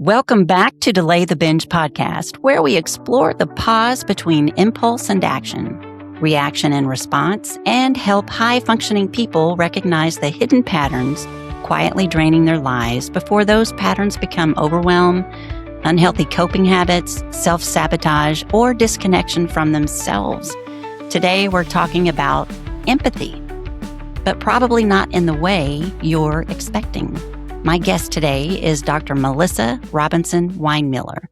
Welcome back to Delay the Binge podcast, where we explore the pause between impulse and action, reaction and response, and help high-functioning people recognize the hidden patterns quietly draining their lives before those patterns become overwhelm, unhealthy coping habits, self-sabotage, or disconnection from themselves. Today, we're talking about empathy, but probably not in the way you're expecting. My guest today is Dr. Melissa Robinson-Winemiller,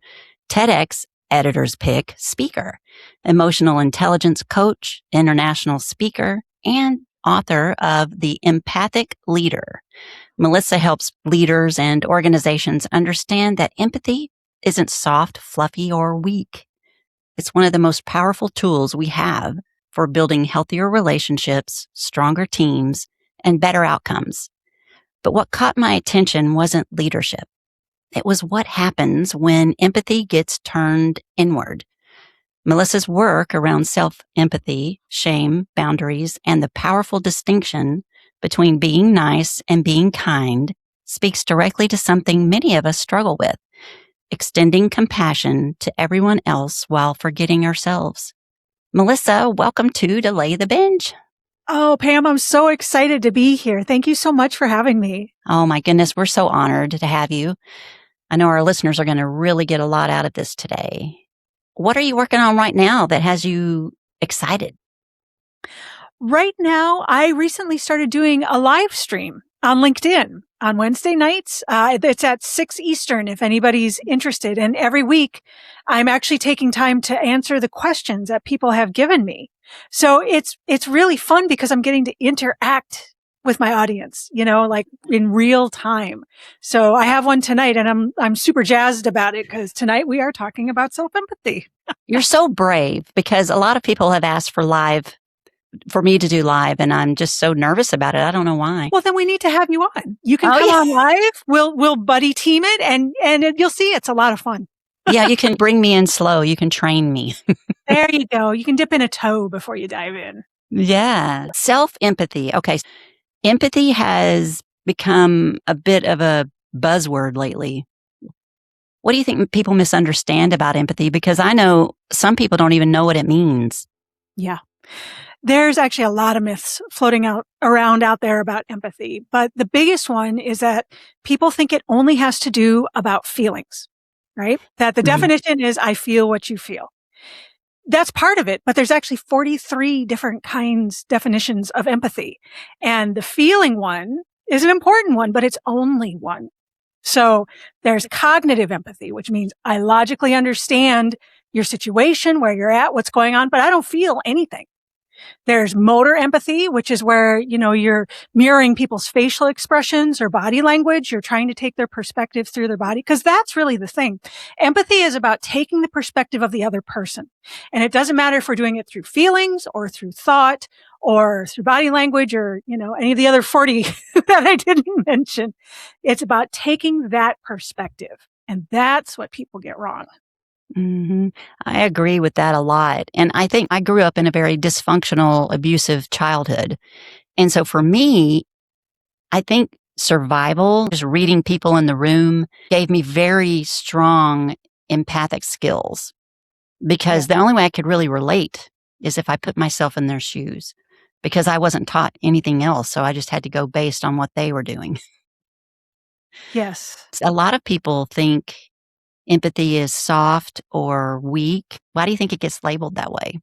TEDx editor's pick speaker, emotional intelligence coach, international speaker, and author of The Empathic Leader. Melissa helps leaders and organizations understand that empathy isn't soft, fluffy, or weak. It's one of the most powerful tools we have for building healthier relationships, stronger teams, and better outcomes. But what caught my attention wasn't leadership. It was what happens when empathy gets turned inward. Melissa's work around self-empathy, shame, boundaries, and the powerful distinction between being nice and being kind speaks directly to something many of us struggle with, extending compassion to everyone else while forgetting ourselves. Melissa, welcome to Delay the Binge. Oh, Pam, I'm so excited to be here. Thank you so much for having me. Oh my goodness, we're so honored to have you. I know our listeners are going to really get a lot out of this today. What are you working on right now that has you excited? Right now, I recently started doing a live stream on LinkedIn on Wednesday nights. It's at 6 Eastern if anybody's interested. And every week, I'm actually taking time to answer the questions that people have given me. So it's really fun because I'm getting to interact with my audience, like in real time. So I have one tonight and I'm super jazzed about it because tonight we are talking about self-empathy. You're so brave because a lot of people have asked for me to do live, and I'm just so nervous about it. I don't know why. Well, then we need to have you on. You can come on live. We'll buddy team it and you'll see it's a lot of fun. Yeah, you can bring me in slow. You can train me. There you go. You can dip in a toe before you dive in. Yeah. Self-empathy. Okay. Empathy has become a bit of a buzzword lately. What do you think people misunderstand about empathy? Because I know some people don't even know what it means. Yeah. There's actually a lot of myths floating around out there about empathy. But the biggest one is that people think it only has to do about feelings, right? That the definition is I feel what you feel. That's part of it, but there's actually 43 different definitions of empathy. And the feeling one is an important one, but it's only one. So there's cognitive empathy, which means I logically understand your situation, where you're at, what's going on, but I don't feel anything. There's motor empathy, which is where, you're mirroring people's facial expressions or body language. You're trying to take their perspective through their body, because that's really the thing. Empathy is about taking the perspective of the other person. And it doesn't matter if we're doing it through feelings or through thought or through body language or, any of the other 40 that I didn't mention. It's about taking that perspective. And that's what people get wrong. Mm-hmm. I agree with that a lot. And I think I grew up in a very dysfunctional, abusive childhood. And so for me, I think survival, just reading people in the room, gave me very strong empathic skills, because the only way I could really relate is if I put myself in their shoes, because I wasn't taught anything else. So I just had to go based on what they were doing. Yes. A lot of people think empathy is soft or weak. Why do you think it gets labeled that way?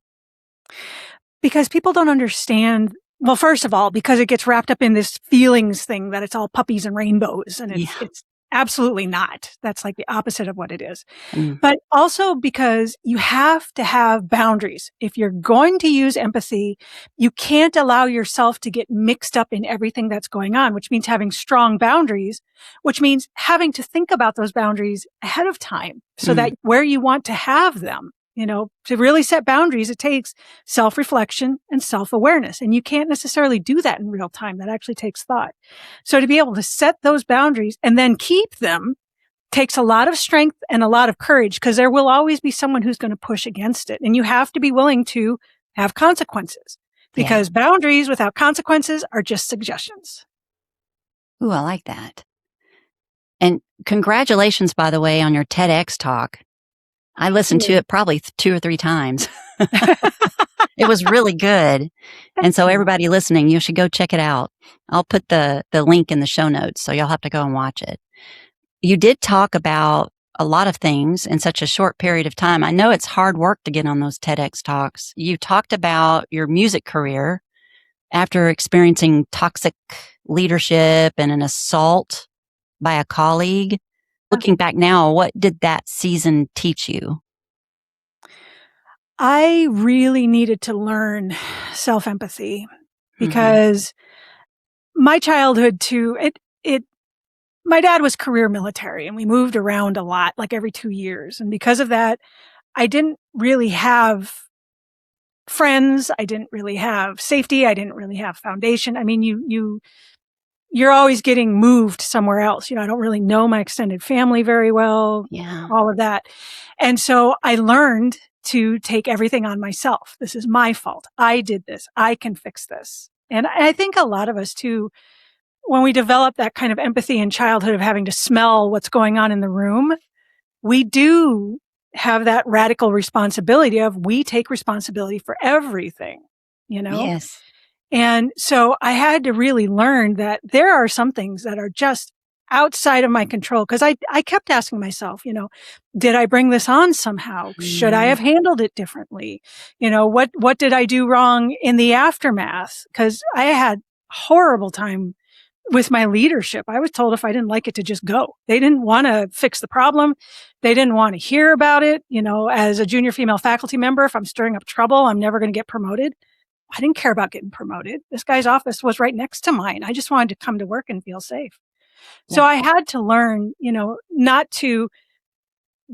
Because people don't understand. Well, first of all, because it gets wrapped up in this feelings thing that it's all puppies and rainbows, and it's absolutely not. That's like the opposite of what it is. But also because you have to have boundaries. If you're going to use empathy, you can't allow yourself to get mixed up in everything that's going on, which means having strong boundaries, which means having to think about those boundaries ahead of time so that where you want to have them. To really set boundaries, it takes self-reflection and self-awareness. And you can't necessarily do that in real time. That actually takes thought. So to be able to set those boundaries and then keep them takes a lot of strength and a lot of courage, because there will always be someone who's going to push against it. And you have to be willing to have consequences, because boundaries without consequences are just suggestions. Ooh, I like that. And congratulations, by the way, on your TEDx talk. I listened to it probably 2 or 3 times. It was really good. And so everybody listening, you should go check it out. I'll put the link in the show notes, so you'll have to go and watch it. You did talk about a lot of things in such a short period of time. I know it's hard work to get on those TEDx talks. You talked about your music career after experiencing toxic leadership and an assault by a colleague. Looking back now, what did that season teach you? I really needed to learn self-empathy because my childhood too, my dad was career military and we moved around a lot, like every 2 years. And because of that, I didn't really have friends. I didn't really have safety. I didn't really have foundation. I mean, you're always getting moved somewhere else. I don't really know my extended family very well. Yeah. All of that. And so I learned to take everything on myself. This is my fault. I did this. I can fix this. And I think a lot of us too, when we develop that kind of empathy in childhood of having to smell what's going on in the room, we do have that radical responsibility of we take responsibility for everything, Yes. And so I had to really learn that there are some things that are just outside of my control. Cause I kept asking myself, did I bring this on somehow? Should I have handled it differently? What did I do wrong in the aftermath? Cause I had a horrible time with my leadership. I was told if I didn't like it to just go. They didn't want to fix the problem. They didn't want to hear about it. As a junior female faculty member, if I'm stirring up trouble, I'm never going to get promoted. I didn't care about getting promoted. This guy's office was right next to mine. I just wanted to come to work and feel safe. Yeah. So I had to learn, not to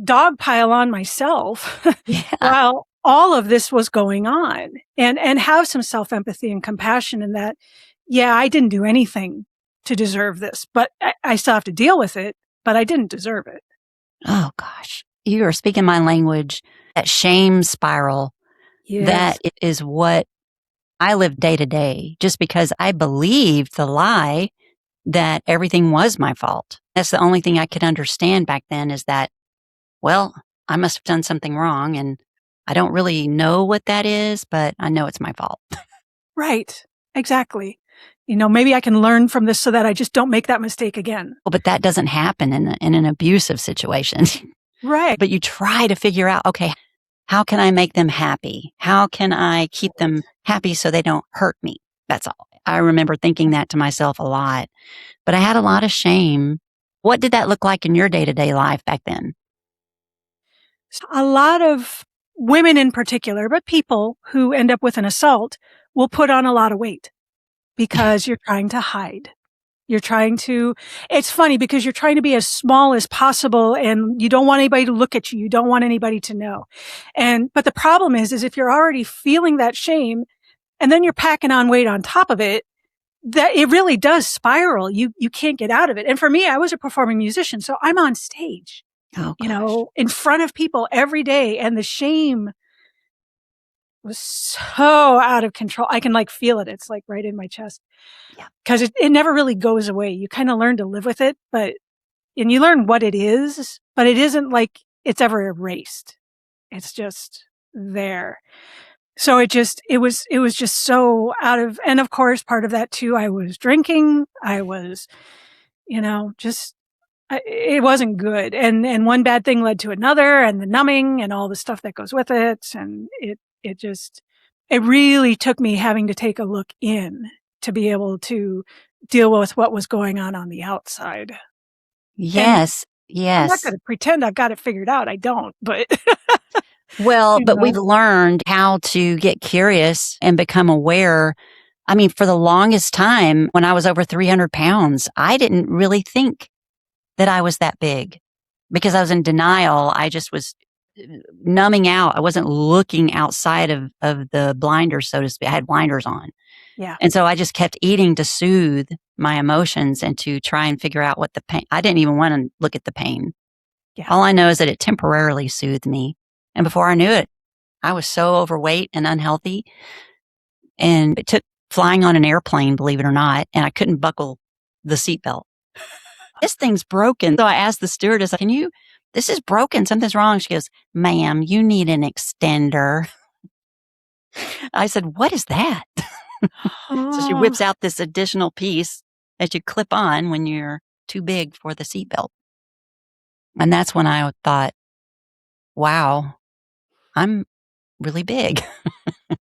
dogpile on myself while all of this was going on and have some self-empathy and compassion in that, yeah, I didn't do anything to deserve this, but I still have to deal with it, but I didn't deserve it. Oh gosh. You are speaking my language. That shame spiral. Yes. That is what I live day to day, just because I believed the lie that everything was my fault. That's the only thing I could understand back then is that, well, I must have done something wrong and I don't really know what that is, but I know it's my fault. Right. Exactly. Maybe I can learn from this so that I just don't make that mistake again. Well, but that doesn't happen in an abusive situation. Right. But you try to figure out, okay, how can I make them happy? How can I keep them happy so they don't hurt me? That's all. I remember thinking that to myself a lot, but I had a lot of shame. What did that look like in your day-to-day life back then? A lot of women in particular, but people who end up with an assault will put on a lot of weight because you're trying to hide. It's funny because you're trying to be as small as possible and you don't want anybody to look at you. You don't want anybody to know. But the problem is if you're already feeling that shame and then you're packing on weight on top of it, that it really does spiral. You can't get out of it. And for me, I was a performing musician, so I'm on stage, in front of people every day. And the shame was so out of control. I can feel it. It's right in my chest. Yeah. Cause it never really goes away. You kind of learn to live with it, and you learn what it is, but it isn't like it's ever erased. It's just there. So it was just so out of, and of course, part of that too, I was drinking. I was, it wasn't good. And one bad thing led to another and the numbing and all the stuff that goes with it. And it really took me having to take a look in to be able to deal with what was going on the outside. Yes. Yes. I'm not going to pretend I've got it figured out. I don't, but. Well, but we've learned how to get curious and become aware. I mean, for the longest time, when I was over 300 pounds, I didn't really think that I was that big because I was in denial. I just was numbing out. I wasn't looking outside of the blinders, so to speak. I had blinders on. Yeah. And so I just kept eating to soothe my emotions and to try and figure out what the pain. I didn't even want to look at the pain. Yeah. All I know is that it temporarily soothed me. And before I knew it, I was so overweight and unhealthy. And it took flying on an airplane, believe it or not, and I couldn't buckle the seatbelt. this thing's broken. So I asked the stewardess, this is broken. Something's wrong. She goes, ma'am, you need an extender. I said, what is that? So she whips out this additional piece that you clip on when you're too big for the seatbelt. And that's when I thought, wow, I'm really big. It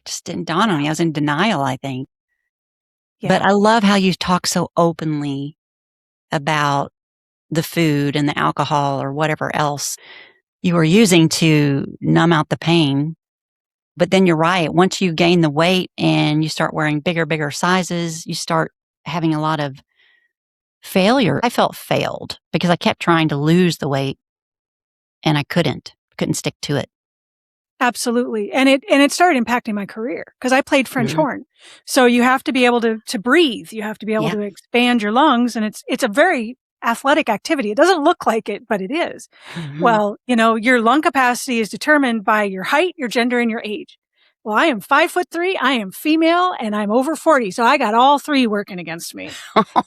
just didn't dawn on me. I was in denial, I think. Yeah. But I love how you talk so openly about the food and the alcohol or whatever else you were using to numb out the pain. But then you're right. Once you gain the weight and you start wearing bigger sizes, you start having a lot of failure. I felt failed because I kept trying to lose the weight and I couldn't stick to it. Absolutely. And it started impacting my career because I played French horn. So you have to be able to breathe. You have to be able to expand your lungs. And it's a very athletic activity. It doesn't look like it, but it is. Well, your lung capacity is determined by your height, your gender, and your age. Well, I am 5'3", I am female, and I'm over 40. So I got all three working against me.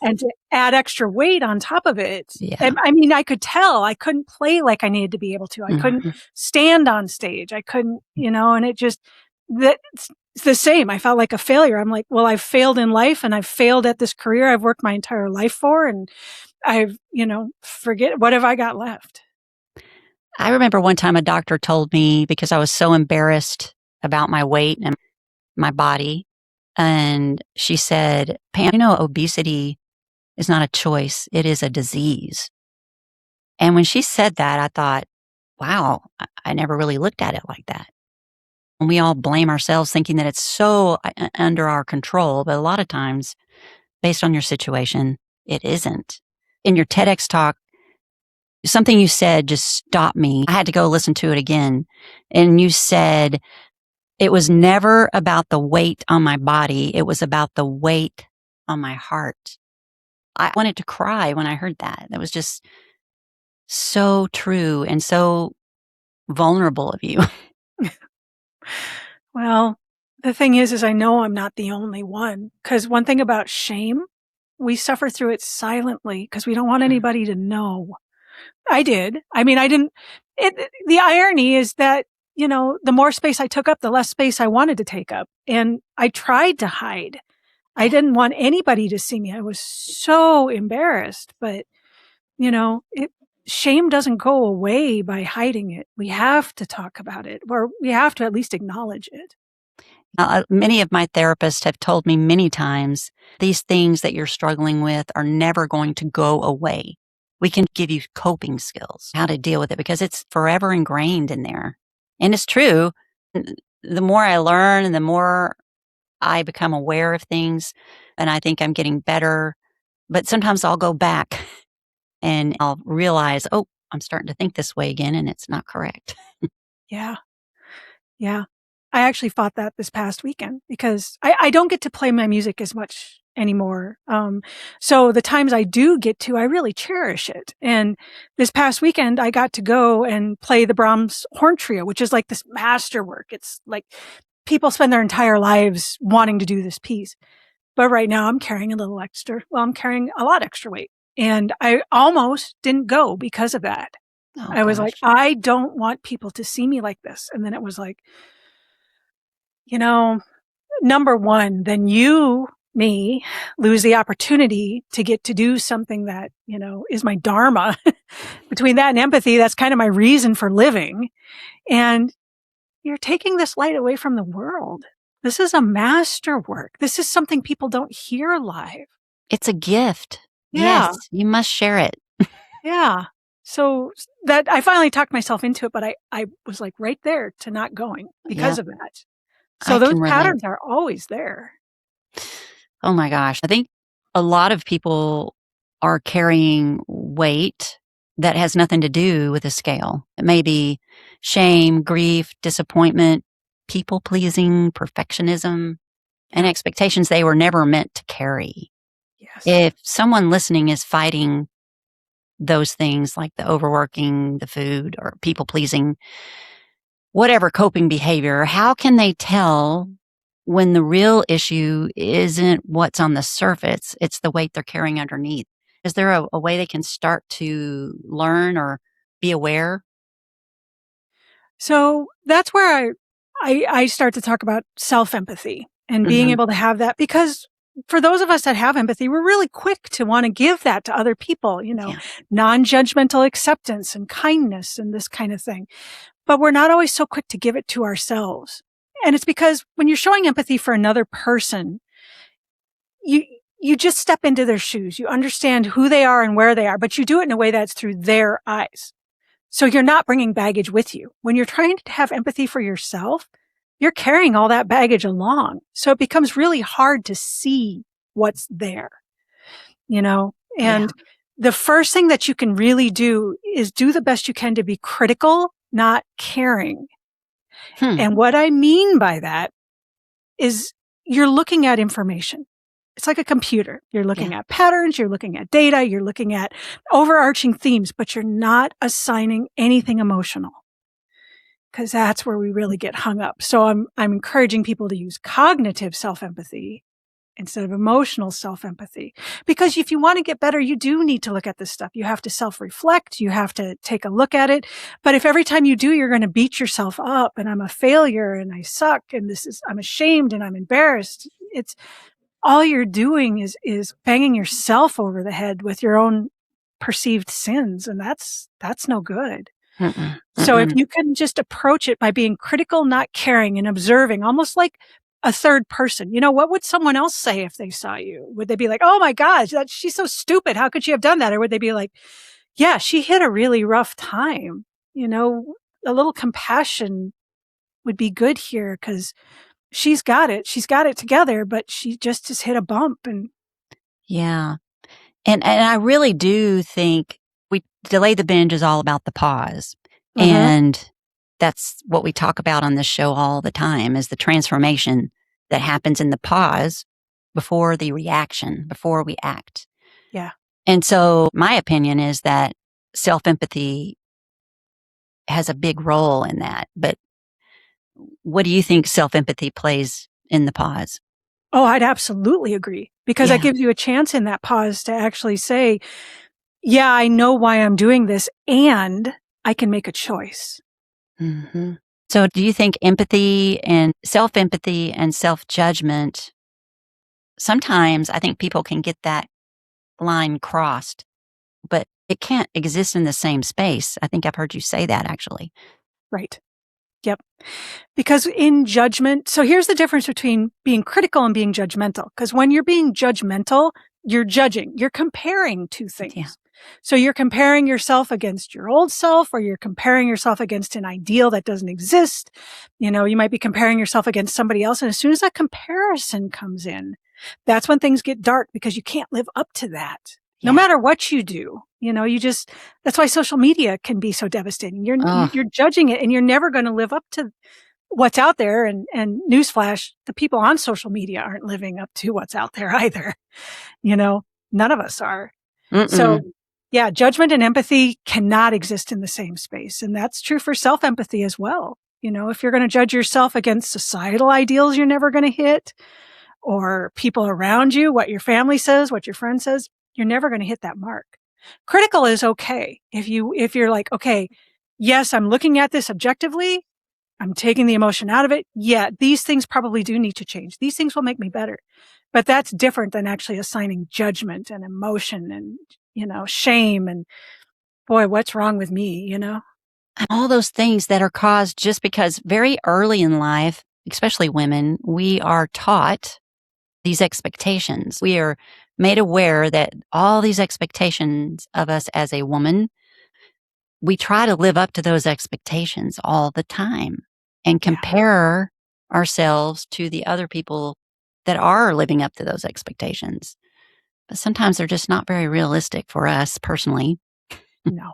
And to add extra weight on top of it. Yeah. I mean, I could tell I couldn't play like I needed to be able to. I couldn't stand on stage. I couldn't, and it just, it's the same. I felt like a failure. I'm like, well, I've failed in life and I've failed at this career I've worked my entire life for. And I've, forget, what have I got left? I remember one time a doctor told me, because I was so embarrassed about my weight and my body, and she said, Pam, obesity is not a choice. It is a disease. And when she said that, I thought, wow, I never really looked at it like that. And we all blame ourselves thinking that it's so under our control. But a lot of times, based on your situation, it isn't. In your TEDx talk, something you said just stopped me. I had to go listen to it again. And you said, it was never about the weight on my body. It was about the weight on my heart. I wanted to cry when I heard that. That was just so true and so vulnerable of you. Well, the thing is I know I'm not the only one. Because one thing about shame, we suffer through it silently because we don't want anybody to know. I did. I mean, I didn't. The irony is that, the more space I took up, the less space I wanted to take up. And I tried to hide. I didn't want anybody to see me. I was so embarrassed. But, shame doesn't go away by hiding it. We have to talk about it, or we have to at least acknowledge it. Many of my therapists have told me many times, these things that you're struggling with are never going to go away. We can give you coping skills, how to deal with it, because it's forever ingrained in there. And it's true. The more I learn and the more I become aware of things, and I think I'm getting better, but sometimes I'll go back and I'll realize, oh, I'm starting to think this way again, and it's not correct. Yeah. Yeah. I actually fought that this past weekend because I don't get to play my music as much anymore. So the times I do get to, I really cherish it. And this past weekend, I got to go and play the Brahms Horn Trio, which is like this masterwork. It's like people spend their entire lives wanting to do this piece. But right now I'm carrying a little extra. Well, I'm carrying a lot extra weight. And I almost didn't go because of that. Oh, I was like, I don't want people to see me like this. And then it was like, number one, then me, lose the opportunity to get to do something that, is my dharma. Between that and empathy, that's kind of my reason for living. And you're taking this light away from the world. This is a masterwork. This is something people don't hear live. It's a gift. Yeah. Yes, you must share it. Yeah. So that I finally talked myself into it, but I was like right there to not going because of that. So those patterns are always there. Oh my gosh. I think a lot of people are carrying weight that has nothing to do with the scale. It may be shame, grief, disappointment, people pleasing, perfectionism, and expectations they were never meant to carry. Yes. If someone listening is fighting those things like the overworking, the food, or people pleasing, whatever coping behavior, how can they tell when the real issue isn't what's on the surface, it's the weight they're carrying underneath? Is there a way they can start to learn or be aware? So that's where I start to talk about self-empathy and being Mhm. able to have that, because for those of us that have empathy, we're really quick to want to give that to other people, Yeah. non-judgmental acceptance and kindness and this kind of thing. But we're not always so quick to give it to ourselves. And it's because when you're showing empathy for another person, you you just step into their shoes. You understand who they are and where they are, but you do it in a way that's through their eyes. So you're not bringing baggage with you. When you're trying to have empathy for yourself, you're carrying all that baggage along. So it becomes really hard to see what's there, Yeah. and the first thing that you can really do is do the best you can to be critical, not caring. Hmm. And what I mean by that is you're looking at information. It's like a computer. You're looking Yeah. at patterns, you're looking at data, you're looking at overarching themes, but you're not assigning anything emotional, because that's where we really get hung up. So I'm encouraging people to use cognitive self-empathy instead of emotional self-empathy. Because if you want to get better, you do need to look at this stuff. You have to self-reflect. You have to take a look at it. But if every time you do, you're going to beat yourself up and I'm a failure and I suck and I'm ashamed and I'm embarrassed. It's all you're doing is banging yourself over the head with your own perceived sins. And that's no good. Mm-mm. So if Mm-mm. you can just approach it by being critical, not caring, and observing, almost like a third person, what would someone else say if they saw you? Would they be like, "Oh my gosh, she's so stupid. How could she have done that?" Or would they be like, "Yeah, she hit a really rough time." A little compassion would be good here because she's got it. She's got it together, but she just has hit a bump. And Yeah. And I really do think we Delay the Binge is all about the pause. Mhm. And that's what we talk about on this show all the time is the transformation that happens in the pause before the reaction, before we act. Yeah. And so my opinion is that self-empathy has a big role in that. But what do you think self-empathy plays in the pause? Oh, I'd absolutely agree, because that Yeah. gives you a chance in that pause to actually say, "Yeah, I know why I'm doing this, and I can make a choice." Hmm. So do you think empathy and self-judgment, sometimes I think people can get that line crossed, but it can't exist in the same space. I think I've heard you say that actually. Right. Yep. Because in judgment, so here's the difference between being critical and being judgmental. Because when you're being judgmental, you're judging, you're comparing two Yeah. things. So you're comparing yourself against your old self, or you're comparing yourself against an ideal that doesn't exist. You might be comparing yourself against somebody else. And as soon as that comparison comes in, that's when things get dark, because you can't live up to that. No Yeah. matter what you do, that's why social media can be so devastating. Oh, You're judging it and you're never going to live up to what's out there. And newsflash, the people on social media aren't living up to what's out there either. You know, None of us are. So mm-mm. yeah, judgment and empathy cannot exist in the same space. And that's true for self-empathy as well. If you're going to judge yourself against societal ideals you're never going to hit, or people around you, what your family says, what your friend says, you're never going to hit that mark. Critical is okay. If you're like, okay, yes, I'm looking at this objectively, I'm taking the emotion out of it. Yeah, these things probably do need to change. These things will make me better. But that's different than actually assigning judgment and emotion and, shame and, boy, what's wrong with me? All those things that are caused just because very early in life, especially women, we are taught these expectations. We are made aware that all these expectations of us as a woman, we try to live up to those expectations all the time and Yeah. compare ourselves to the other people that are living up to those expectations. But sometimes they're just not very realistic for us personally. No,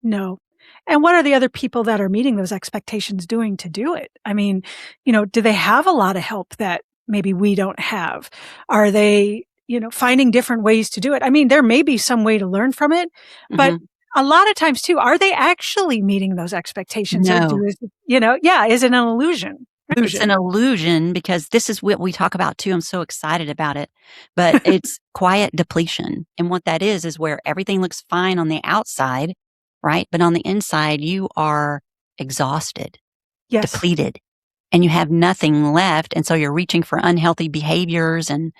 no. And what are the other people that are meeting those expectations doing to do it? I mean, do they have a lot of help that maybe we don't have? Are they, finding different ways to do it? I mean, there may be some way to learn from it, but Mhm. a lot of times too, are they actually meeting those expectations, or No. is it an illusion? It's an illusion because this is what we talk about too. I'm so excited about it. But it's quiet depletion. And what that is where everything looks fine on the outside, right? But on the inside, you are exhausted, Yes. depleted, and you have nothing left. And so you're reaching for unhealthy behaviors and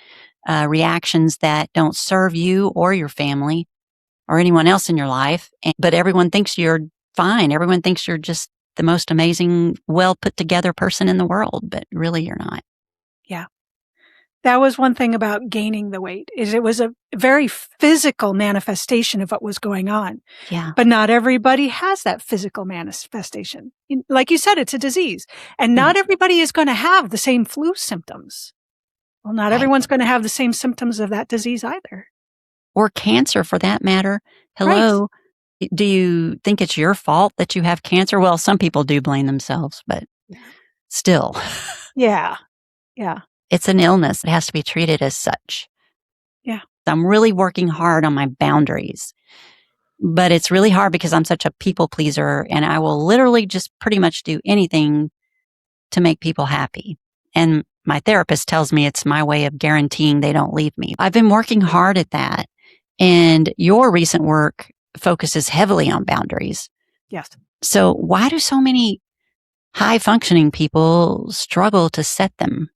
reactions that don't serve you or your family or anyone else in your life. But everyone thinks you're fine. Everyone thinks you're just the most amazing, well put together person in the world, but really you're not. Yeah. That was one thing about gaining the weight, is it was a very physical manifestation of what was going on. Yeah. But not everybody has that physical manifestation. Like you said, it's a disease. And not everybody is going to have the same flu symptoms. Well, not everyone's going to have the same symptoms of that disease either. Or cancer for that matter. Hello. Right. Do you think it's your fault that you have cancer? Well, some people do blame themselves, but still. Yeah. Yeah. It's an illness. It has to be treated as such. Yeah. I'm really working hard on my boundaries, but it's really hard because I'm such a people pleaser and I will literally just pretty much do anything to make people happy. And my therapist tells me it's my way of guaranteeing they don't leave me. I've been working hard at that. And your recent work focuses heavily on boundaries. Yes. So why do so many high functioning people struggle to set them?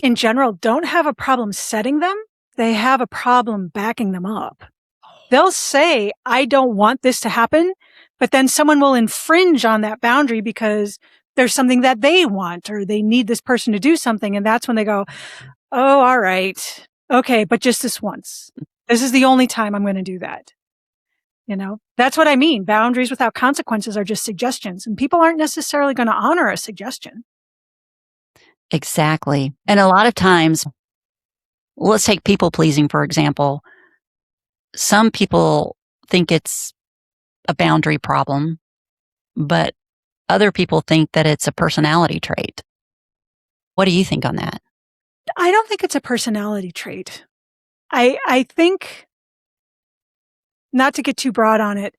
In general, don't have a problem setting them. They have a problem backing them up. They'll say, I don't want this to happen, but then someone will infringe on that boundary because there's something that they want or they need this person to do something. And that's when they go, oh, all right. Okay, but just this once. This is the only time I'm going to do that. That's what I mean. Boundaries without consequences are just suggestions, and people aren't necessarily going to honor a suggestion. Exactly. And a lot of times, let's take people pleasing, for example. Some people think it's a boundary problem, but other people think that it's a personality trait. What do you think on that? I don't think it's a personality trait. I think, not to get too broad on it,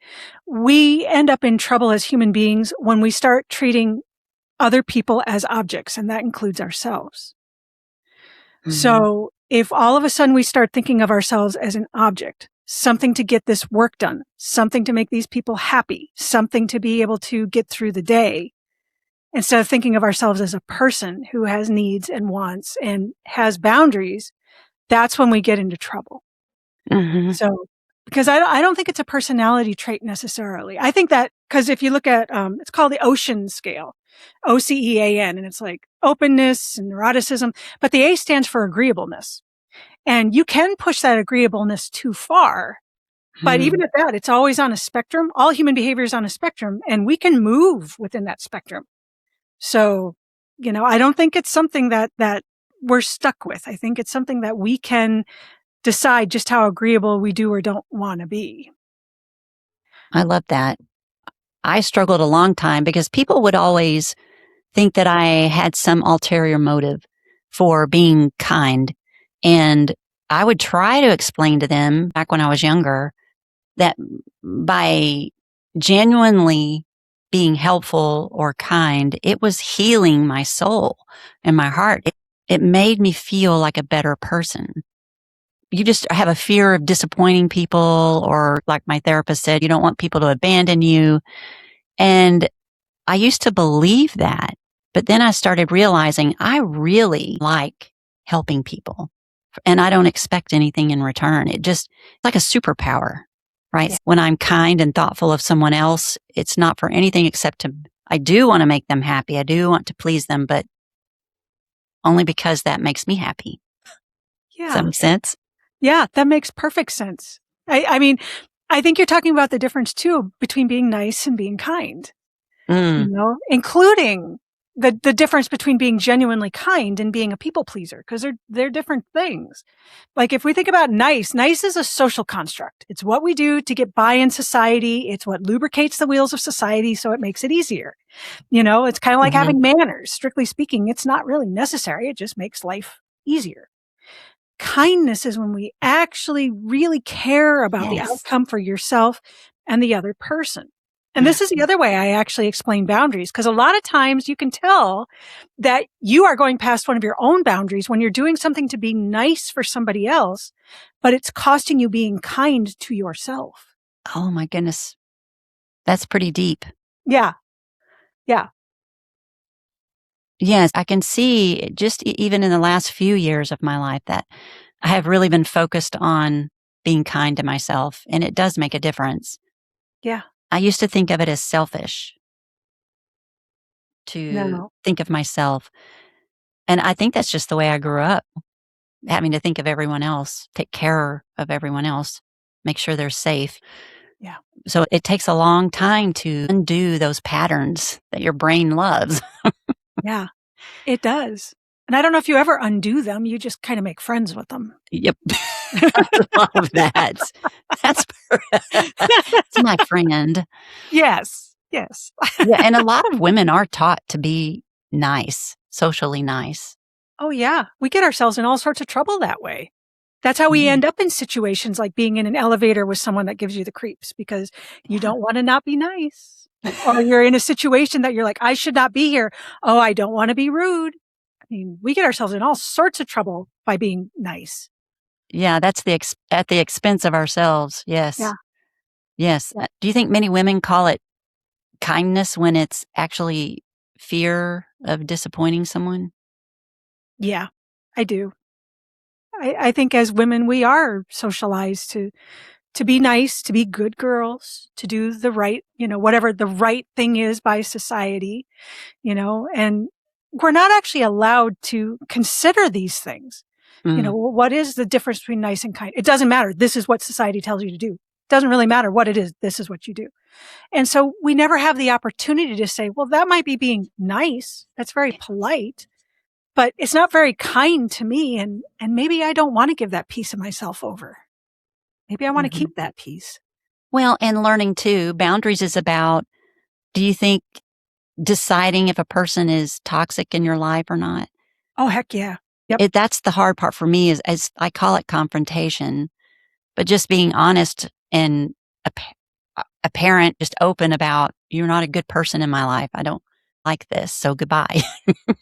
we end up in trouble as human beings when we start treating other people as objects, and that includes ourselves. Mm-hmm. So if all of a sudden we start thinking of ourselves as an object, something to get this work done, something to make these people happy, something to be able to get through the day, instead of thinking of ourselves as a person who has needs and wants and has boundaries, that's when we get into trouble. Mm-hmm. So, because I don't think it's a personality trait necessarily. I think that, because if you look at, it's called the Ocean scale, OCEAN, and it's like openness and neuroticism, but the A stands for agreeableness. And you can push that agreeableness too far. But even at that, it's always on a spectrum. All human behavior is on a spectrum, and we can move within that spectrum. So, I don't think it's something that we're stuck with. I think it's something that we can decide just how agreeable we do or don't want to be. I love that. I struggled a long time because people would always think that I had some ulterior motive for being kind. And I would try to explain to them back when I was younger that by genuinely being helpful or kind, it was healing my soul and my heart. It made me feel like a better person. You just have a fear of disappointing people, or like my therapist said, you don't want people to abandon you. And I used to believe that, but then I started realizing I really like helping people and I don't expect anything in return. It's like a superpower, right? Yeah. When I'm kind and thoughtful of someone else, it's not for anything except I do want to make them happy. I do want to please them, but only because that makes me happy. Yeah. Does that make sense? Yeah, that makes perfect sense. I mean, I think you're talking about the difference too between being nice and being kind, including the difference between being genuinely kind and being a people pleaser, because they're different things. Like if we think about nice is a social construct. It's what we do to get by in society. It's what lubricates the wheels of society, so it makes it easier. It's kind of like having manners. Strictly speaking, it's not really necessary. It just makes life easier. Kindness is when we actually really care about the outcome for yourself and the other person. And this is the other way I actually explain boundaries, because a lot of times you can tell that you are going past one of your own boundaries when you're doing something to be nice for somebody else, but it's costing you being kind to yourself. Oh my goodness. That's pretty deep. Yeah. Yeah. Yes, I can see just even in the last few years of my life that I have really been focused on being kind to myself, and it does make a difference. Yeah. I used to think of it as selfish to No. think of myself, and I think that's just the way I grew up, having to think of everyone else, take care of everyone else, make sure they're safe. Yeah. So it takes a long time to undo those patterns that your brain loves. Yeah. It does. And I don't know if you ever undo them. You just kind of make friends with them. Yep. I love that. That's that's my friend. Yes. Yes. Yeah, and a lot of women are taught to be nice, socially nice. Oh, yeah. We get ourselves in all sorts of trouble that way. That's how we Mm, end up in situations like being in an elevator with someone that gives you the creeps because you yeah. don't want to not be nice. Or you're in a situation that you're like, I should not be here. Oh, I don't want to be rude. I mean, we get ourselves in all sorts of trouble by being nice. Yeah, that's at the expense of ourselves. Yeah. Yes. Yes. Do you think many women call it kindness when it's actually fear of disappointing someone? Yeah, I do. I think as women, we are socialized to be nice, to be good girls, to do the right, whatever the right thing is by society, and we're not actually allowed to consider these things. Mm, What is the difference between nice and kind? It doesn't matter. This is what society tells you to do. It doesn't really matter what it is. This is what you do. And so we never have the opportunity to say, well, that might be being nice. That's very polite, but it's not very kind to me. And maybe I don't want to give that piece of myself over. Maybe I want to mhm. keep that piece. Well, and learning too, boundaries is about, do you think deciding if a person is toxic in your life or not? Oh, heck yeah. Yep. That's the hard part for me is as I call it confrontation, but just being honest and appa apparent, just open about, "You're not a good person in my life. I don't like this, so goodbye."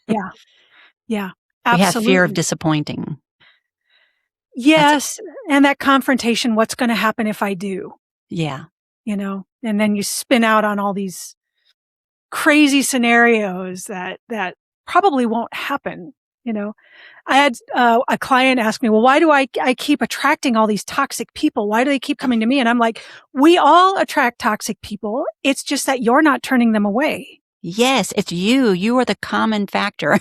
Yeah. Yeah. We have fear of Absolutely. disappointing. That's Yes. And that confrontation, what's going to happen if I do? yeah. And then you spin out on all these crazy scenarios that probably won't happen. You know, I had a client ask me, well, why do I keep attracting all these toxic people? Why do they keep coming to me? And I'm like, we all attract toxic people. It's just that you're not turning them away. Yes, it's you. You are the common factor.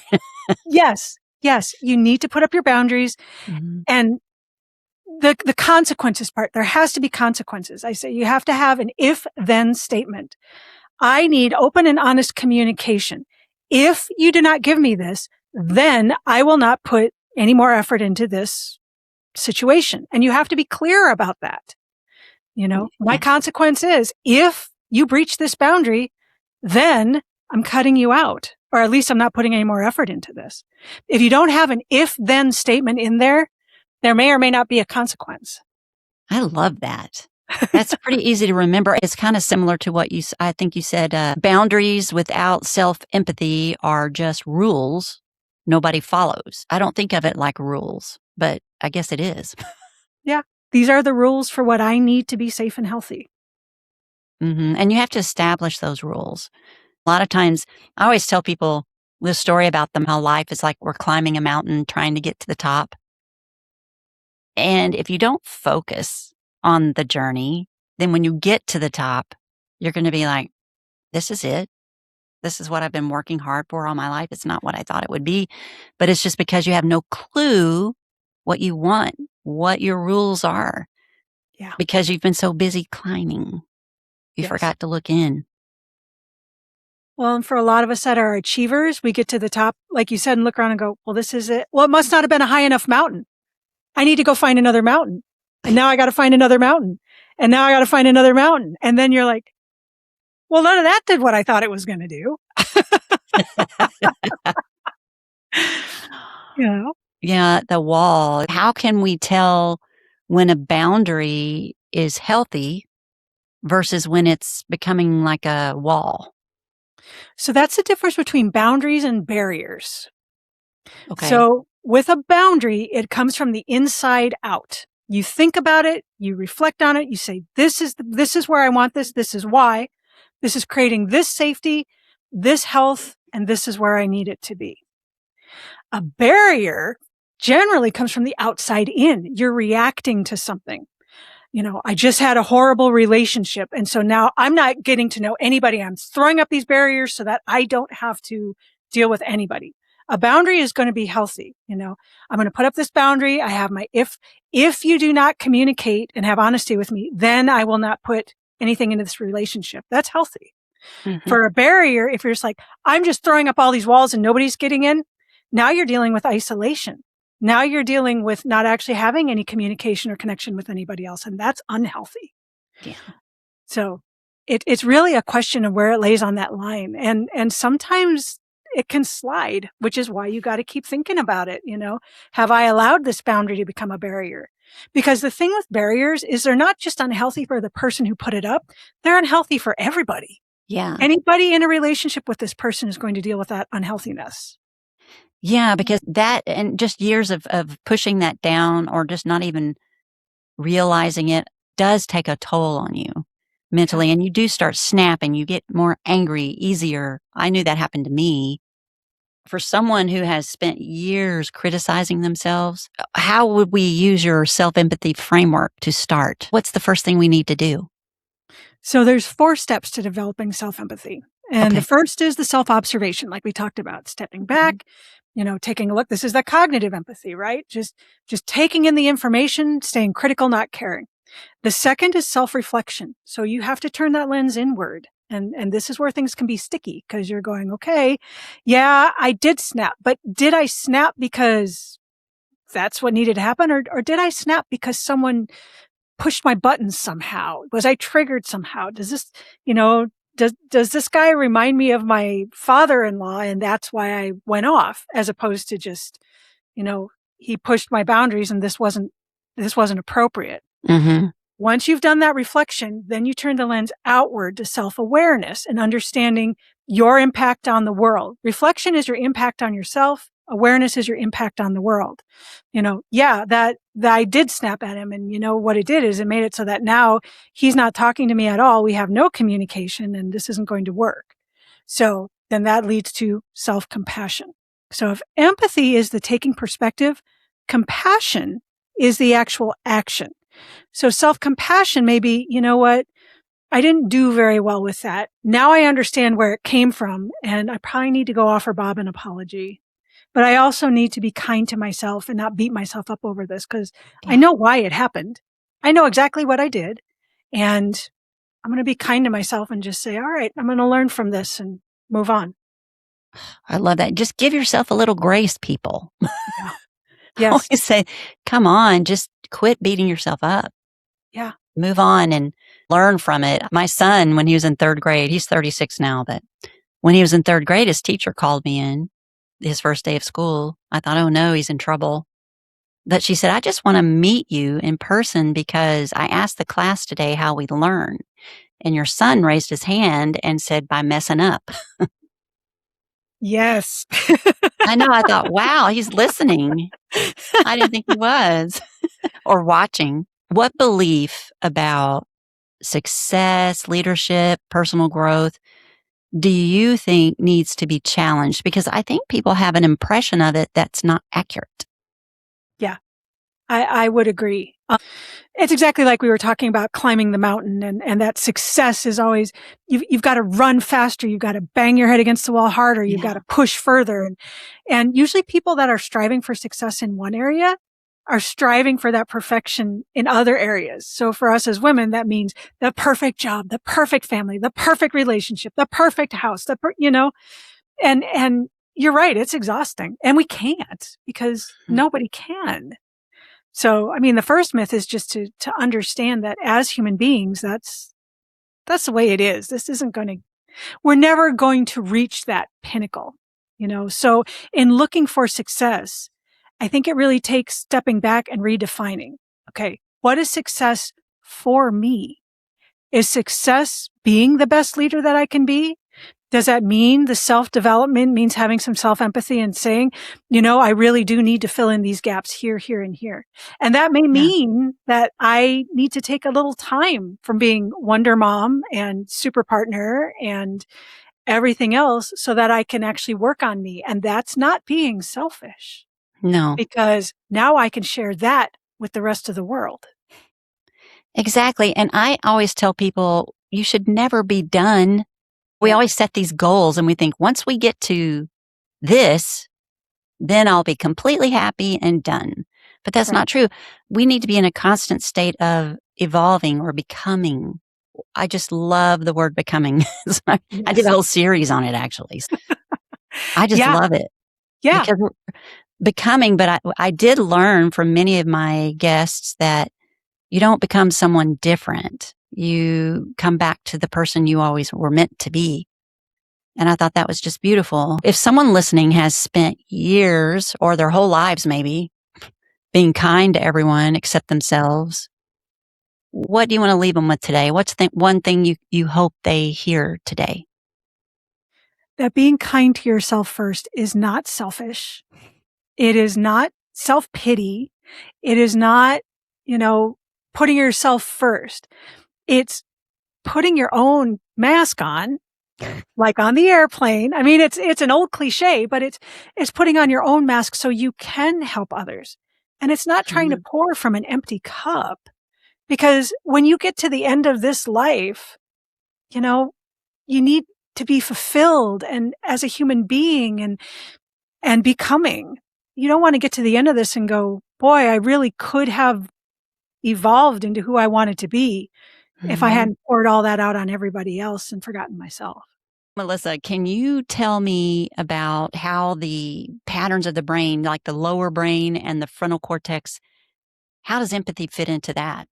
Yes. Yes. You need to put up your boundaries Mhm. and the consequences part. There has to be consequences. I say you have to have an if then statement. I need open and honest communication. If you do not give me this, then I will not put any more effort into this situation. And you have to be clear about that. My Yeah. consequence is if you breach this boundary, then I'm cutting you out, or at least I'm not putting any more effort into this. If you don't have an if then statement in there, there may or may not be a consequence. I love that. That's pretty easy to remember. It's kinda similar to what I think you said, boundaries without self-empathy are just rules nobody follows. I don't think of it like rules, but I guess it is. Yeah. These are the rules for what I need to be safe and healthy. Mhm, and you have to establish those rules. A lot of times, I always tell people the story about them, how life is like we're climbing a mountain trying to get to the top, and if you don't focus on the journey, then when you get to the top, you're gonna be like, "This is it. This is what I've been working hard for all my life. It's not what I thought it would be." But it's just because you have no clue what you want, what your rules are, Yeah. because you've been so busy climbing. You Yes. forgot to look in. Well, and for a lot of us that are achievers, we get to the top, like you said, and look around and go, well, this is it. Well, it must not have been a high enough mountain. I need to go find another mountain. And now I got to find another mountain. And now I got to find another mountain. And then you're like, well, none of that did what I thought it was going to do. You know? Yeah, the wall. How can we tell when a boundary is healthy versus when it's becoming like a wall? So that's the difference between boundaries and barriers. Okay. So with a boundary, it comes from the inside out. You think about it, you reflect on it, you say, this is where I want this. This is why. This is creating this safety, this health, and this is where I need it to be. A barrier generally comes from the outside in. You're reacting to something. I just had a horrible relationship. And so now I'm not getting to know anybody. I'm throwing up these barriers so that I don't have to deal with anybody. A boundary is going to be healthy. I'm going to put up this boundary. I have if you do not communicate and have honesty with me, then I will not put anything into this relationship. That's healthy. Mm-hmm. For a barrier, if you're just like, I'm just throwing up all these walls and nobody's getting in, now you're dealing with isolation. Now you're dealing with not actually having any communication or connection with anybody else, and that's unhealthy. Yeah. So it's really a question of where it lays on that line. And sometimes it can slide, which is why you got to keep thinking about it. Have I allowed this boundary to become a barrier? Because the thing with barriers is they're not just unhealthy for the person who put it up. They're unhealthy for everybody. Yeah. Anybody in a relationship with this person is going to deal with that unhealthiness. Yeah, because that and just years of pushing that down or just not even realizing it does take a toll on you mentally. And you do start snapping. You get more angry, easier. I knew that happened to me. For someone who has spent years criticizing themselves, how would we use your self-empathy framework to start? What's the first thing we need to do? So there's 4 steps to developing self-empathy. And Okay. the first is the self-observation, like we talked about, stepping back, taking a look. This is the cognitive empathy, right? Just taking in the information, staying critical, not caring. The second is self-reflection. So you have to turn that lens inward. And this is where things can be sticky because you're going, okay, yeah, I did snap, but did I snap because that's what needed to happen? Or did I snap because someone pushed my buttons somehow? Was I triggered somehow? Does this, does this guy remind me of my father-in-law and that's why I went off, as opposed to just, he pushed my boundaries and this wasn't appropriate. Mm-hmm. Once you've done that reflection, then you turn the lens outward to self-awareness and understanding your impact on the world. Reflection is your impact on yourself. Awareness is your impact on the world. That I did snap at him, and what it did is it made it so that now he's not talking to me at all. We have no communication and this isn't going to work. So then that leads to self-compassion. So if empathy is the taking perspective, compassion is the actual action. So self-compassion may be, I didn't do very well with that. Now I understand where it came from, and I probably need to go offer Bob an apology. But I also need to be kind to myself and not beat myself up over this because I know why it happened. I know exactly what I did. And I'm going to be kind to myself and just say, all right, I'm going to learn from this and move on. I love that. Just give yourself a little grace, people. Yeah. I Yes. always say, come on, just quit beating yourself up. Yeah. Move on and learn from it. My son, when he was in 3rd grade, he's 36 now, but when he was in 3rd grade, his teacher called me in his first day of school. I thought, oh no, he's in trouble. But she said, I just want to meet you in person because I asked the class today how we learn. And your son raised his hand and said, by messing up. Yes. I know. I thought, wow, he's listening. I didn't think he was or watching. What belief about success, leadership, personal growth do you think needs to be challenged? Because I think people have an impression of it that's not accurate. Yeah, I would agree. It's exactly like we were talking about climbing the mountain, and that success is always, you've got to run faster. You've got to bang your head against the wall harder. You've got to push further. And usually people that are striving for success in one area are striving for that perfection in other areas. So for us as women, that means the perfect job, the perfect family, the perfect relationship, the perfect house, and you're right. It's exhausting, and we can't because nobody can. So, I mean, the first myth is just to understand that as human beings, that's the way it is. We're never going to reach that pinnacle, So in looking for success, I think it really takes stepping back and redefining. Okay, what is success for me? Is success being the best leader that I can be? Does that mean the self-development means having some self-empathy and saying, I really do need to fill in these gaps here, here, and here. And that may Yeah. mean that I need to take a little time from being Wonder Mom and super partner and everything else so that I can actually work on me. And that's not being selfish No, because now I can share that with the rest of the world. exactly. And I always tell people you should never be done. We always set these goals and we think once we get to this, then I'll be completely happy and done. But that's Right. not true. We need to be in a constant state of evolving or becoming. I just love the word becoming. I did a Yes. whole series on it actually. I just Yeah. love it Yeah. because we're becoming, but I did learn from many of my guests that you don't become someone different. You come back to the person you always were meant to be. And I thought that was just beautiful. If someone listening has spent years or their whole lives maybe being kind to everyone except themselves, what do you want to leave them with today? What's one thing you hope they hear today? That being kind to yourself first is not selfish. It is not self-pity. It is not, you know, putting yourself first. It's putting your own mask on, like on the airplane. I mean, it's an old cliche, but it's putting on your own mask so you can help others. And it's not trying to Mhm. pour from an empty cup because when you get to the end of this life, you know, you need to be fulfilled and as a human being and becoming. You don't want to get to the end of this and go, boy, I really could have evolved into who I wanted to be if I Mhm. hadn't poured all that out on everybody else and forgotten myself. Melissa, can you tell me about how the patterns of the brain, like the lower brain and the frontal cortex, how does empathy fit into that?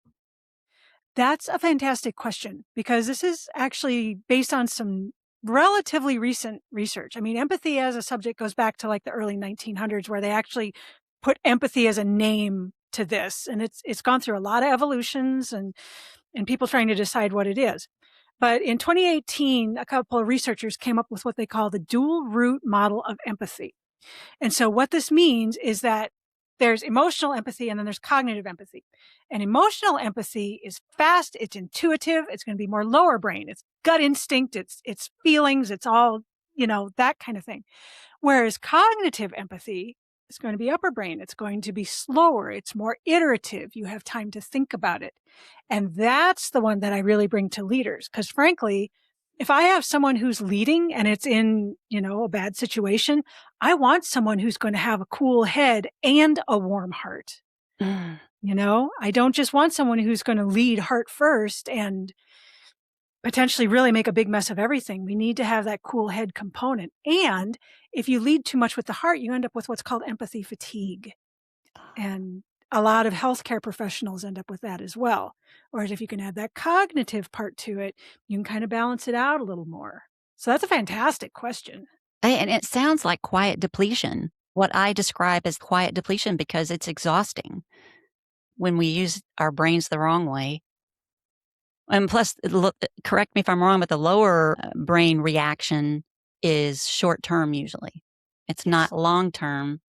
That's a fantastic question because this is actually based on some relatively recent research. I mean, empathy as a subject goes back to like the early 1900s where they actually put empathy as a name to this and it's gone through a lot of evolutions and people trying to decide what it is. But in 2018, a couple of researchers came up with what they call the dual root model of empathy. And so what this means is that there's emotional empathy and then there's cognitive empathy. And emotional empathy is fast, it's intuitive, it's going to be more lower brain, it's gut instinct, it's feelings, it's all, that kind of thing. Whereas cognitive empathy is going to be upper brain. It's going to be slower. It's more iterative. You have time to think about it. And that's the one that I really bring to leaders. Because frankly, if I have someone who's leading and it's in, a bad situation, I want someone who's going to have a cool head and a warm heart. Mm. I don't just want someone who's going to lead heart first and potentially really make a big mess of everything. We need to have that cool head component. And if you lead too much with the heart, you end up with what's called empathy fatigue. And a lot of healthcare professionals end up with that as well. Whereas if you can add that cognitive part to it, you can kind of balance it out a little more. So that's a fantastic question. And it sounds like quiet depletion, what I describe as quiet depletion because it's exhausting when we use our brains the wrong way. And plus, correct me if I'm wrong, but the lower brain reaction is short term usually. It's not Yes. long term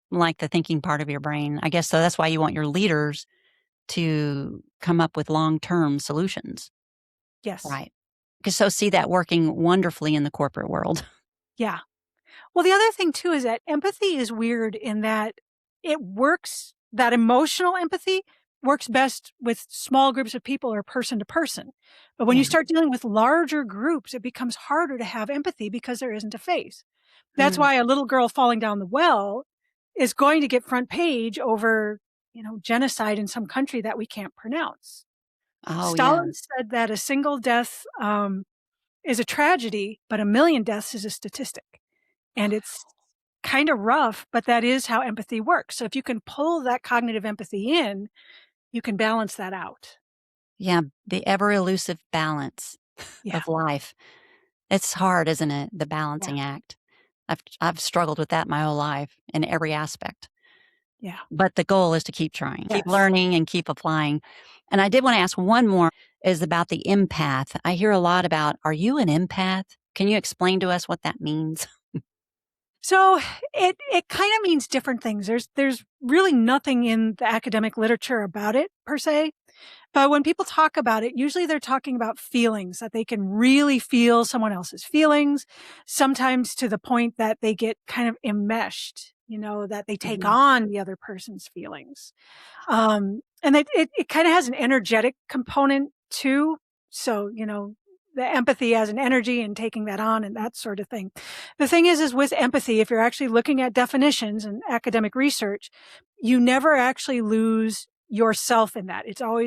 like the thinking part of your brain. I guess so that's why you want your leaders to come up with long term solutions. Yes. Right. Because so see that working wonderfully in the corporate world. Yeah. Well, the other thing too is that empathy is weird in that it works, that emotional empathy works best with small groups of people or person to person. But when you Yeah. start dealing with larger groups, it becomes harder to have empathy because there isn't a face. That's Mm. why a little girl falling down the well is going to get front page over, genocide in some country that we can't pronounce. Oh, yeah. Stalin said that a single death is a tragedy, but a million deaths is a statistic. And it's kind of rough, but that is how empathy works. So if you can pull that cognitive empathy in, you can balance that out. Yeah. The ever elusive balance Yeah. of life. It's hard, isn't it? The Yeah. balancing act. I've struggled with that my whole life in every aspect. Yeah. But the goal is to keep trying, keep Yes. learning and keep applying. And I did want to ask one more is about the empath. I hear a lot about, are you an empath? Can you explain to us what that means? So it kind of means different things. There's really nothing in the academic literature about it per se. But when people talk about it, usually they're talking about feelings, that they can really feel someone else's feelings, sometimes to the point that they get kind of enmeshed, that they take on the other person's feelings. And it kind of has an energetic component too. So, the empathy has an energy and taking that on and that sort of thing. The thing is with empathy, if you're actually looking at definitions and academic research, you never actually lose yourself in that.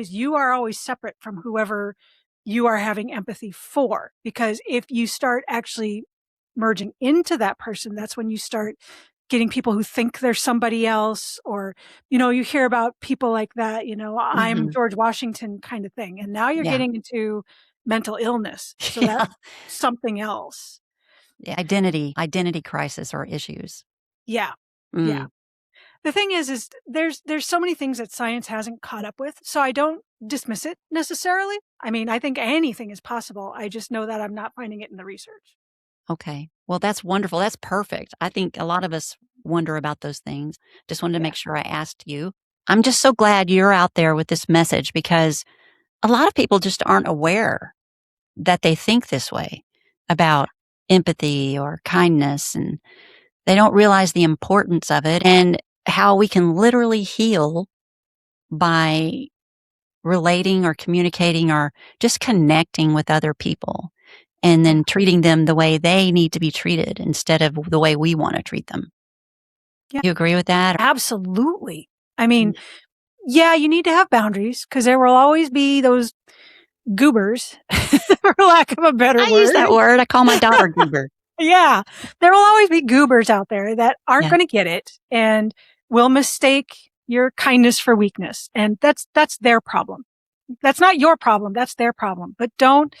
You are always separate from whoever you are having empathy for. Because if you start actually merging into that person, that's when you start getting people who think they're somebody else, or, you hear about people like that, I'm George Washington kind of thing. And now you're getting into mental illness. So that's something else. Yeah, identity crisis or issues. Yeah. Yeah. The thing is there's so many things that science hasn't caught up with. So I don't dismiss it necessarily. I mean, I think anything is possible. I just know that I'm not finding it in the research. Okay. Well, that's wonderful. That's perfect. I think a lot of us wonder about those things. Just wanted to make sure I asked you. I'm just so glad you're out there with this message, because a lot of people just aren't aware that they think this way about empathy or kindness, and they don't realize the importance of it and how we can literally heal by relating or communicating or just connecting with other people, and then treating them the way they need to be treated instead of the way we want to treat them. Yeah. You agree with that? Absolutely. I mean, you need to have boundaries, because there will always be those goobers, for lack of a better word. I use that word. I call my daughter goober. Yeah. There will always be goobers out there that aren't going to get it and will mistake your kindness for weakness. And that's their problem. That's not your problem. That's their problem. But don't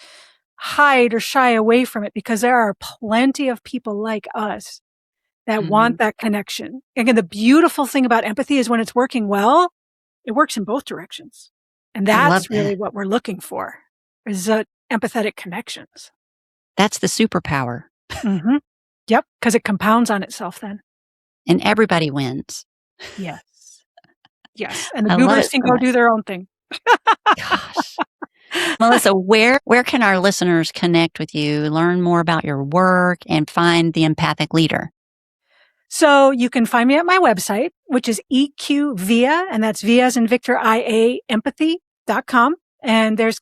hide or shy away from it, because there are plenty of people like us that want that connection. Again, the beautiful thing about empathy is when it's working well, it works in both directions. And that's really what we're looking for, is empathetic connections. That's the superpower. Yep, because it compounds on itself then. And everybody wins. Yes. Yes. And the goobers can go do their own thing. Gosh. Melissa, where can our listeners connect with you, learn more about your work, and find the empathic leader? So you can find me at my website, which is EQVIA, and that's V as in Victor, IA, empathy.com. And there's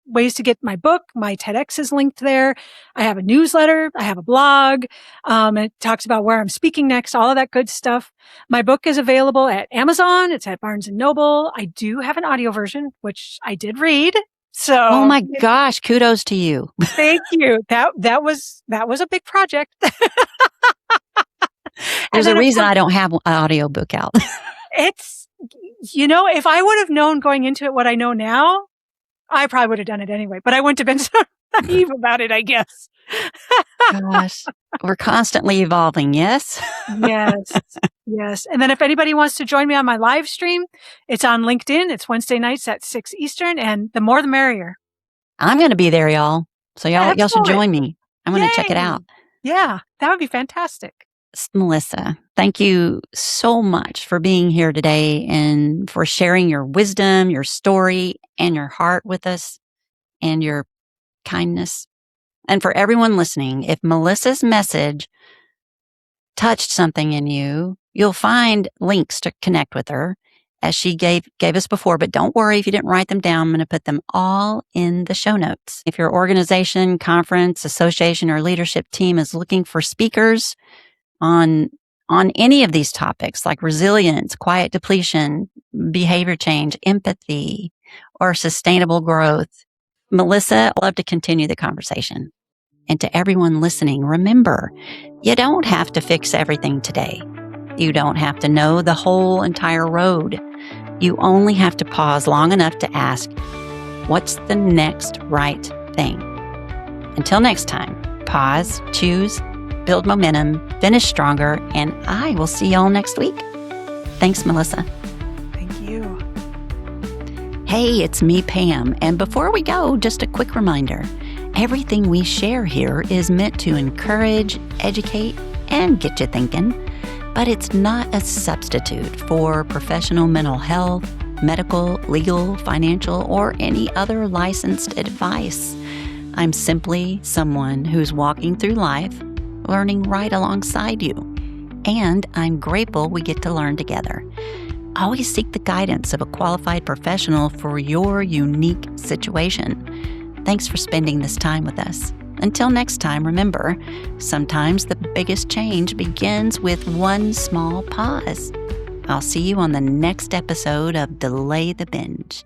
ways to get my book. My TEDx is linked there. I have a newsletter. I have a blog. It talks about where I'm speaking next, all of that good stuff. My book is available at Amazon. It's at Barnes & Noble. I do have an audio version, which I did read. So, oh my gosh, kudos to you. Thank you. That was a big project. There's a reason I don't have an audiobook out. It's, if I would have known going into it what I know now, I probably would have done it anyway, but I wouldn't have been so naive about it, I guess. Gosh, we're constantly evolving, yes? Yes. And then if anybody wants to join me on my live stream, it's on LinkedIn. It's Wednesday nights at 6 Eastern, and the more the merrier. I'm going to be there, y'all. So y'all should join me. I'm going to check it out. Yeah, that would be fantastic. Melissa, thank you so much for being here today and for sharing your wisdom, your story, and your heart with us, and your kindness. And for everyone listening, if Melissa's message touched something in you, you'll find links to connect with her, as she gave us before. But don't worry if you didn't write them down. I'm going to put them all in the show notes. If your organization, conference, association, or leadership team is looking for speakers on any of these topics, like resilience, quiet depletion, behavior change, empathy, or sustainable growth, Melissa, I'd love to continue the conversation. And to everyone listening, remember, you don't have to fix everything today. You don't have to know the whole entire road. You only have to pause long enough to ask, what's the next right thing? Until next time, pause, choose, build momentum, finish stronger, and I will see y'all next week. Thanks, Melissa. Thank you. Hey, it's me, Pam. And before we go, just a quick reminder. Everything we share here is meant to encourage, educate, and get you thinking. But it's not a substitute for professional mental health, medical, legal, financial, or any other licensed advice. I'm simply someone who's walking through life, learning right alongside you. And I'm grateful we get to learn together. Always seek the guidance of a qualified professional for your unique situation. Thanks for spending this time with us. Until next time, remember, sometimes the biggest change begins with one small pause. I'll see you on the next episode of Delay the Binge.